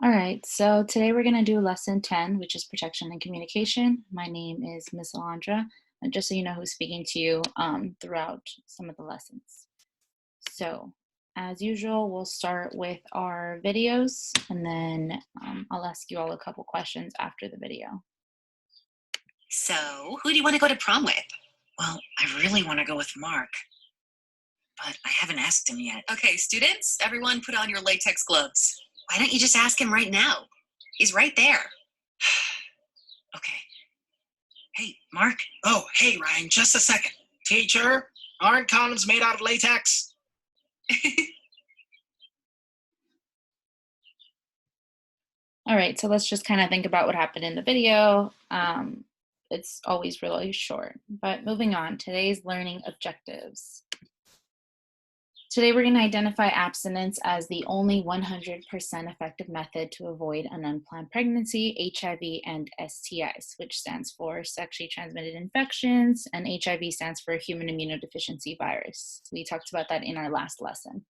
All right, so today we're going to do lesson 10, which is protection and communication. My name is Miss Alondra, and just so you know who's speaking to you throughout some of the lessons. So, as usual, we'll start with our videos, and then I'll ask you all a couple questions after the video. So, who do you want to go to prom with? Well, I really want to go with Mark, but I haven't asked him yet. Okay, students, everyone put on your latex gloves. Why don't you just ask him right now? He's right there. Okay. Hey, Mark. Oh, hey, Ryan, just a second. Teacher, aren't condoms made out of latex? All right, so let's just kind of think about what happened in the video. It's always really short, but moving on, today's learning objectives. Today, we're going to identify abstinence as the only 100% effective method to avoid an unplanned pregnancy, HIV, and STIs, which stands for sexually transmitted infections, and HIV stands for human immunodeficiency virus. We talked about that in our last lesson.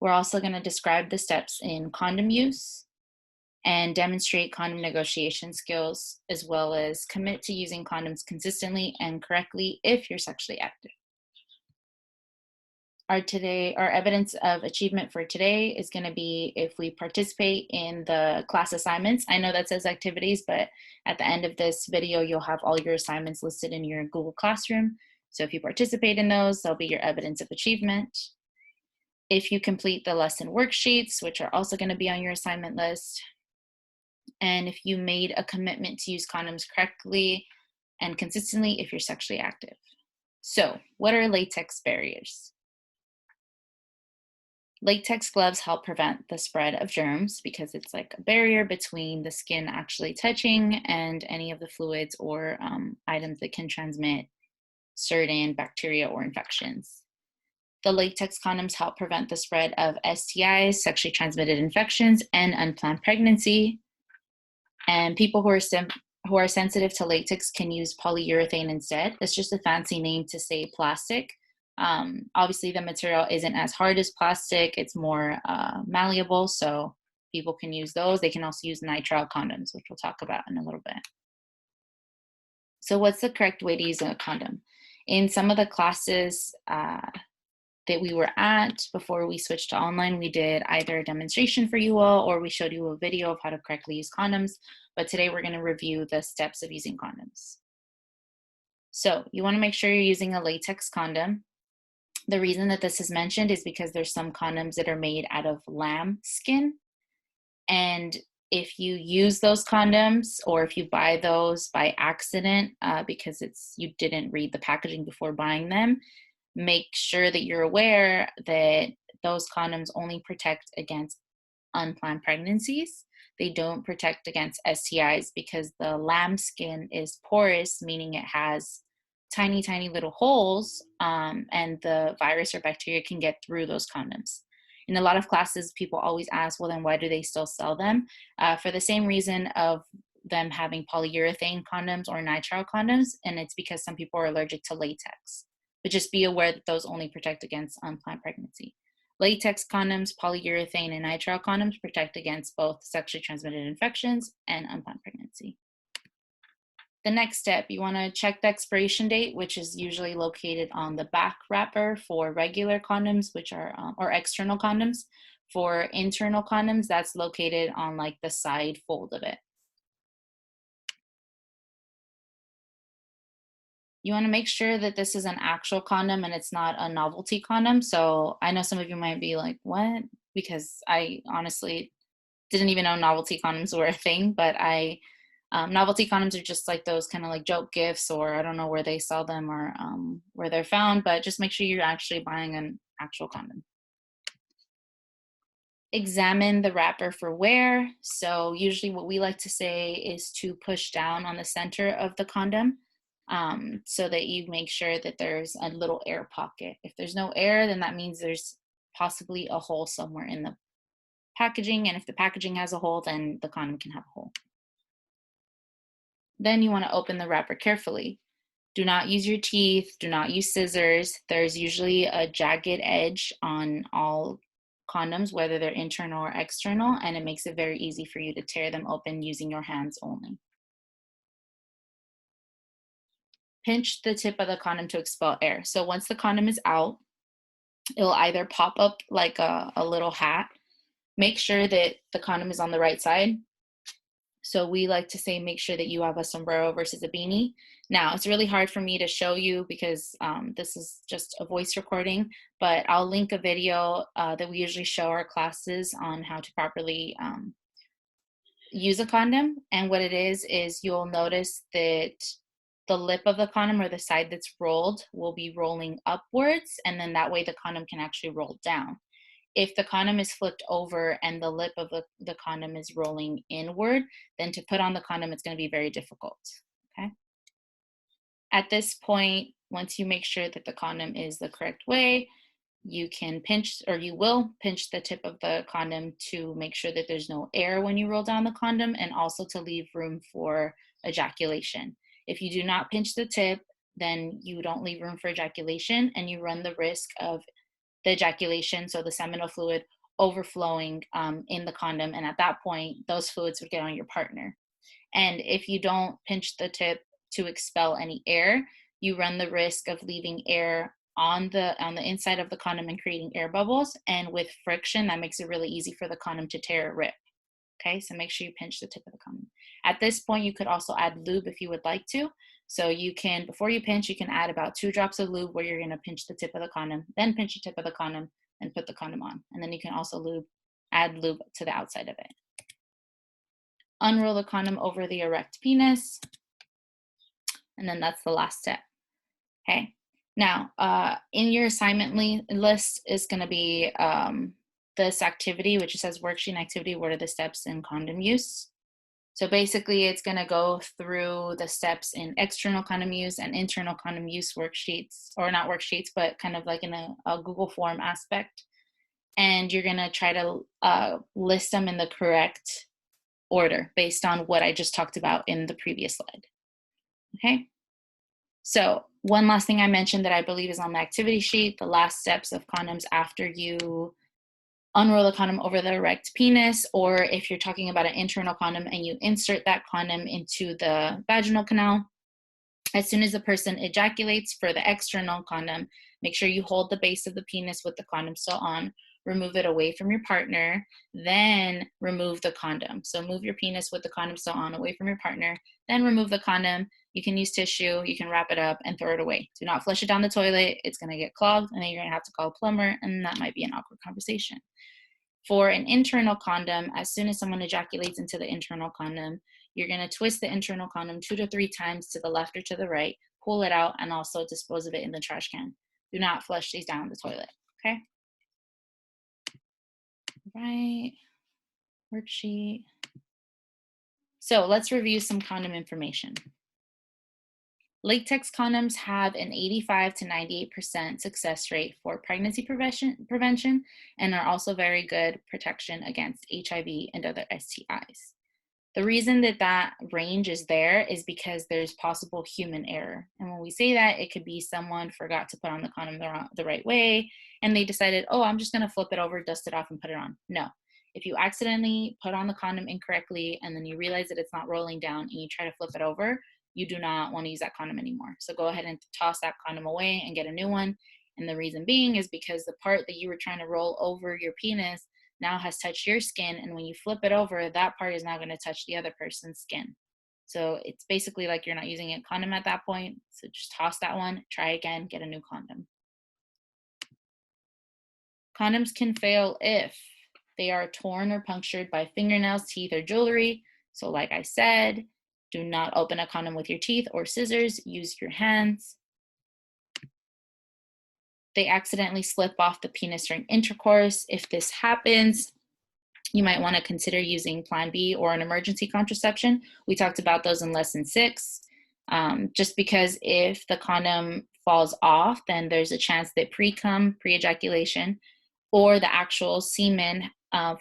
We're also going to describe the steps in condom use and demonstrate condom negotiation skills, as well as commit to using condoms consistently and correctly if you're sexually active. Our evidence of achievement for today is going to be if we participate in the class assignments. I know that says activities, but at the end of this video, you'll have all your assignments listed in your Google Classroom. So if you participate in those, they'll be your evidence of achievement. If you complete the lesson worksheets, which are also going to be on your assignment list, and if you made a commitment to use condoms correctly and consistently if you're sexually active. So, what are latex barriers? Latex gloves help prevent the spread of germs because it's like a barrier between the skin actually touching and any of the fluids or items that can transmit certain bacteria or infections. The latex condoms help prevent the spread of STIs, sexually transmitted infections, and unplanned pregnancy. And people who are sensitive to latex can use polyurethane instead. It's just a fancy name to say plastic. Obviously, the material isn't as hard as plastic. It's more malleable, so people can use those. They can also use nitrile condoms, which we'll talk about in a little bit. So what's the correct way to use a condom? In some of the classes that we were at before we switched to online, we did either a demonstration for you all or we showed you a video of how to correctly use condoms. But today we're going to review the steps of using condoms. So you want to make sure you're using a latex condom. The reason that this is mentioned is because there's some condoms that are made out of lamb skin. And if you use those condoms or if you buy those by accident because you didn't read the packaging before buying them, make sure that you're aware that those condoms only protect against unplanned pregnancies. They don't protect against STIs because the lamb skin is porous, meaning it has tiny, tiny little holes, and the virus or bacteria can get through those condoms. In a lot of classes, people always ask, well, then why do they still sell them? For the same reason of them having polyurethane condoms or nitrile condoms, and it's because some people are allergic to latex. But just be aware that those only protect against unplanned pregnancy. Latex condoms, polyurethane, and nitrile condoms protect against both sexually transmitted infections and unplanned pregnancy. The next step, you want to check the expiration date, which is usually located on the back wrapper for regular condoms, which are, or external condoms. For internal condoms, that's located on like the side fold of it. You want to make sure that this is an actual condom and it's not a novelty condom. So I know some of you might be like, what? Because I honestly didn't even know novelty condoms were a thing, but novelty condoms are just like those kind of like joke gifts, or I don't know where they sell them or where they're found, but just make sure you're actually buying an actual condom. Examine the wrapper for wear. So usually what we like to say is to push down on the center of the condom so that you make sure that there's a little air pocket. If there's no air, then that means there's possibly a hole somewhere in the packaging, and if the packaging has a hole, then the condom can have a hole. Then you want to open the wrapper carefully. Do not use your teeth. Do not use scissors. There's usually a jagged edge on all condoms, whether they're internal or external, and it makes it very easy for you to tear them open using your hands only. Pinch the tip of the condom to expel air. So once the condom is out, it'll either pop up like a little hat. Make sure that the condom is on the right side. So we like to say, make sure that you have a sombrero versus a beanie. Now, it's really hard for me to show you because this is just a voice recording, but I'll link a video that we usually show our classes on how to properly use a condom. And what it is you'll notice that the lip of the condom, or the side that's rolled, will be rolling upwards, and then that way the condom can actually roll down. If the condom is flipped over and the lip of the condom is rolling inward, then to put on the condom, it's going to be very difficult, okay? At this point, once you make sure that the condom is the correct way, you can pinch, or you will pinch the tip of the condom to make sure that there's no air when you roll down the condom, and also to leave room for ejaculation. If you do not pinch the tip, then you don't leave room for ejaculation, and you run the risk of the ejaculation, so the seminal fluid, overflowing in the condom, and at that point, those fluids would get on your partner. And if you don't pinch the tip to expel any air, you run the risk of leaving air on the inside of the condom and creating air bubbles, and with friction, that makes it really easy for the condom to tear or rip. Okay, so make sure you pinch the tip of the condom. At this point, you could also add lube if you would like to. So you can, before you pinch, you can add about 2 drops of lube where you're going to pinch the tip of the condom, then pinch the tip of the condom, and put the condom on. And then you can also add lube to the outside of it. Unroll the condom over the erect penis. And then that's the last step. Okay. Now, in your assignment list is going to be this activity, which says worksheet activity. What are the steps in condom use? So basically, it's going to go through the steps in external condom use and internal condom use worksheets, or not worksheets, but kind of like in a Google form aspect. And you're going to try to list them in the correct order based on what I just talked about in the previous slide. Okay. So one last thing I mentioned that I believe is on the activity sheet, the last steps of condoms after you unroll the condom over the erect penis, or if you're talking about an internal condom and you insert that condom into the vaginal canal, as soon as the person ejaculates for the external condom, make sure you hold the base of the penis with the condom still on, remove it away from your partner, then remove the condom. So move your penis with the condom still on away from your partner, then remove the condom. You can use tissue, you can wrap it up and throw it away. Do not flush it down the toilet. It's gonna get clogged and then you're gonna have to call a plumber, and that might be an awkward conversation. For an internal condom, as soon as someone ejaculates into the internal condom, you're gonna twist the internal condom 2 to 3 times to the left or to the right, pull it out, and also dispose of it in the trash can. Do not flush these down the toilet, okay? Right, worksheet. So let's review some condom information. Latex condoms have an 85 to 98% success rate for pregnancy prevention and are also very good protection against HIV and other STIs. The reason that range is there is because there's possible human error. And when we say that, it could be someone forgot to put on the condom the right way, and they decided, oh, I'm just gonna flip it over, dust it off, and put it on. No. If you accidentally put on the condom incorrectly and then you realize that it's not rolling down and you try to flip it over, you do not want to use that condom anymore. So go ahead and toss that condom away and get a new one. And the reason being is because the part that you were trying to roll over your penis now has touched your skin, and when you flip it over, that part is now going to touch the other person's skin. So it's basically like you're not using a condom at that point. So just toss that one, try again, get a new condom. Condoms can fail if they are torn or punctured by fingernails, teeth, or jewelry. So like I said, do not open a condom with your teeth or scissors, use your hands. They accidentally slip off the penis during intercourse. If this happens, you might want to consider using Plan B or an emergency contraception. We talked about those in lesson 6. Just because if the condom falls off, then there's a chance that pre-cum, pre-ejaculation, or the actual semen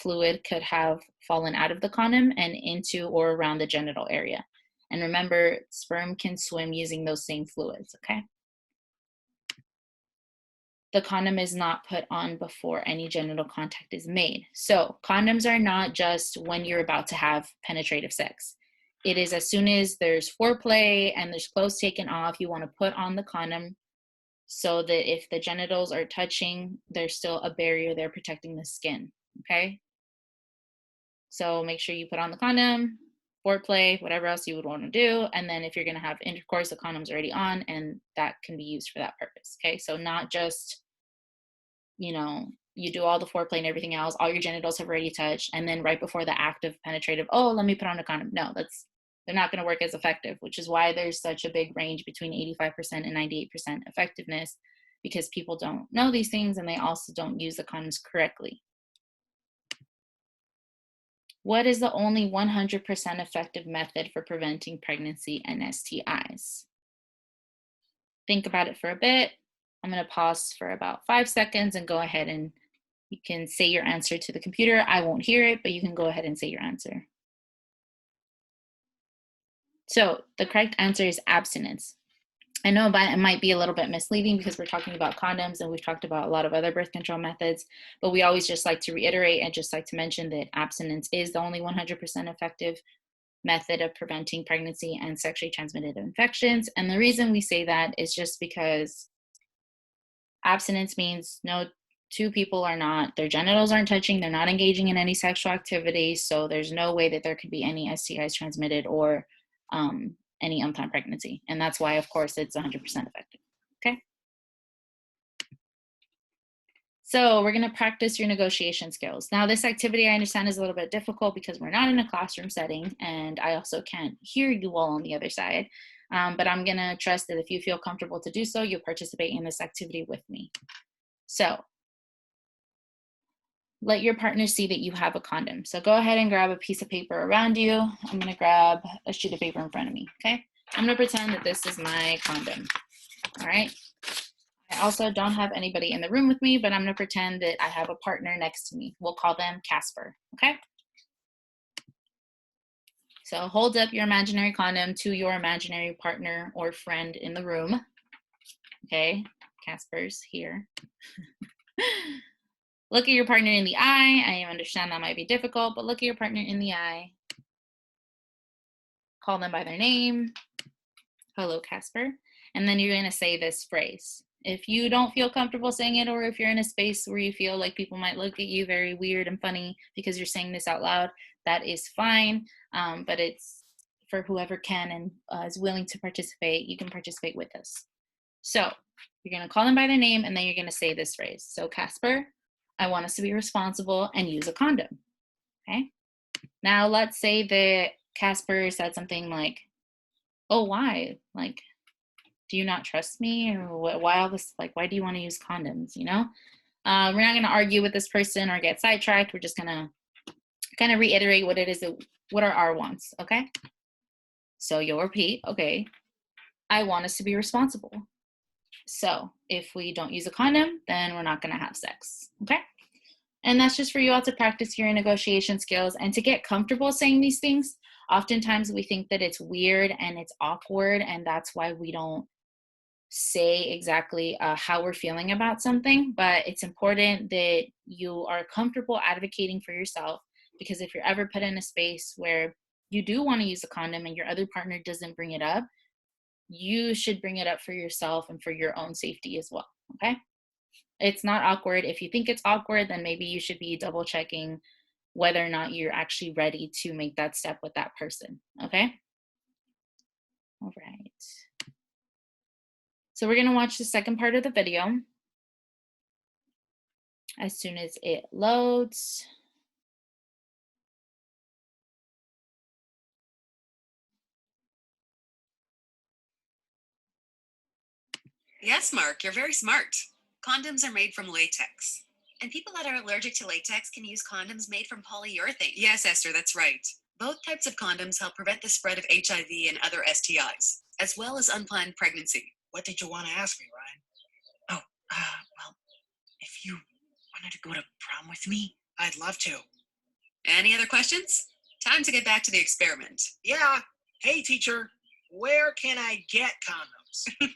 fluid could have fallen out of the condom and into or around the genital area. And remember, sperm can swim using those same fluids, okay? the condom is not put on before any genital contact is made. So condoms are not just when you're about to have penetrative sex. It is as soon as there's foreplay and there's clothes taken off, you want to put on the condom so that if the genitals are touching, there's still a barrier there protecting the skin, okay? So make sure you put on the condom, foreplay, whatever else you would want to do. And then if you're going to have intercourse, the condom's already on and that can be used for that purpose, okay? So not just, you do all the foreplay and everything else, all your genitals have already touched, and then right before the act of penetrative, oh, let me put on a condom. No, they're not going to work as effective, which is why there's such a big range between 85% and 98% effectiveness, because people don't know these things and they also don't use the condoms correctly. What is the only 100% effective method for preventing pregnancy and STIs? Think about it for a bit. I'm going to pause for about 5 seconds and go ahead and you can say your answer to the computer. I won't hear it, but you can go ahead and say your answer. So the correct answer is abstinence. I know it might be a little bit misleading because we're talking about condoms and we've talked about a lot of other birth control methods, but we always just like to reiterate and just like to mention that abstinence is the only 100% effective method of preventing pregnancy and sexually transmitted infections. And the reason we say that is just because abstinence means no two people their genitals aren't touching, they're not engaging in any sexual activity, so there's no way that there could be any STIs transmitted or any unplanned pregnancy. And that's why, of course, it's 100% effective, okay? So we're gonna practice your negotiation skills. Now this activity I understand is a little bit difficult because we're not in a classroom setting and I also can't hear you all on the other side, but I'm gonna trust that if you feel comfortable to do so, you'll participate in this activity with me. So let your partner see that you have a condom. So go ahead and grab a piece of paper around you. I'm gonna grab a sheet of paper in front of me, okay? I'm gonna pretend that this is my condom, all right? I also don't have anybody in the room with me, but I'm gonna pretend that I have a partner next to me. We'll call them Casper, okay? So hold up your imaginary condom to your imaginary partner or friend in the room, okay? Casper's here. Look at your partner in the eye. I understand that might be difficult, but look at your partner in the eye. Call them by their name. Hello, Casper. And then you're gonna say this phrase. If you don't feel comfortable saying it, or if you're in a space where you feel like people might look at you very weird and funny because you're saying this out loud, that is fine. But it's for whoever can and is willing to participate, you can participate with us. So you're gonna call them by their name and then you're gonna say this phrase. So Casper, I want us to be responsible and use a condom, okay? Now let's say that Casper said something like, oh, why? Like, do you not trust me? Or why all this, like, why do you want to use condoms, We're not going to argue with this person or get sidetracked. We're just going to kind of reiterate what it is, what are our wants, okay? So you'll repeat, okay, I want us to be responsible. So if we don't use a condom, then we're not going to have sex, okay? And that's just for you all to practice your negotiation skills and to get comfortable saying these things. Oftentimes we think that it's weird and it's awkward, and that's why we don't say exactly how we're feeling about something. But it's important that you are comfortable advocating for yourself, because if you're ever put in a space where you do want to use a condom and your other partner doesn't bring it up, you should bring it up for yourself and for your own safety as well, okay? It's not awkward. If you think it's awkward, then maybe you should be double checking whether or not you're actually ready to make that step with that person, okay? All right. So we're gonna watch the second part of the video as soon as it loads. Yes, Mark, you're very smart. Condoms are made from latex. And people that are allergic to latex can use condoms made from polyurethane. Yes, Esther, that's right. Both types of condoms help prevent the spread of HIV and other STIs, as well as unplanned pregnancy. What did you want to ask me, Ryan? Oh, well, if you wanted to go to prom with me, I'd love to. Any other questions? Time to get back to the experiment. Yeah. Hey, teacher, where can I get condoms?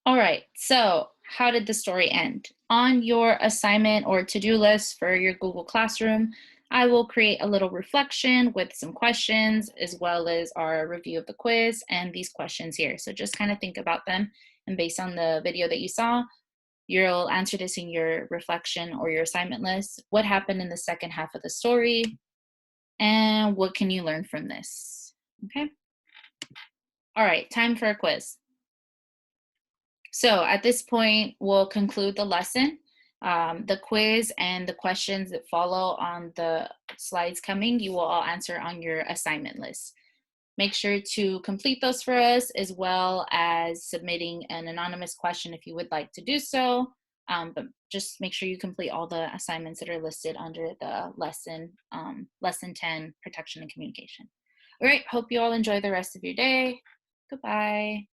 All right, so how did the story end? On your assignment or to-do list for your Google Classroom, I will create a little reflection with some questions as well as our review of the quiz and these questions here. So just kind of think about them, and based on the video that you saw, you'll answer this in your reflection or your assignment list. What happened in the second half of the story? And what can you learn from this? Okay. All right, time for a quiz. So at this point, we'll conclude the lesson. The quiz and the questions that follow on the slides coming, you will all answer on your assignment list. Make sure to complete those for us, as well as submitting an anonymous question if you would like to do so. But just make sure you complete all the assignments that are listed under the lesson 10, protection and communication. All right, hope you all enjoy the rest of your day. Goodbye.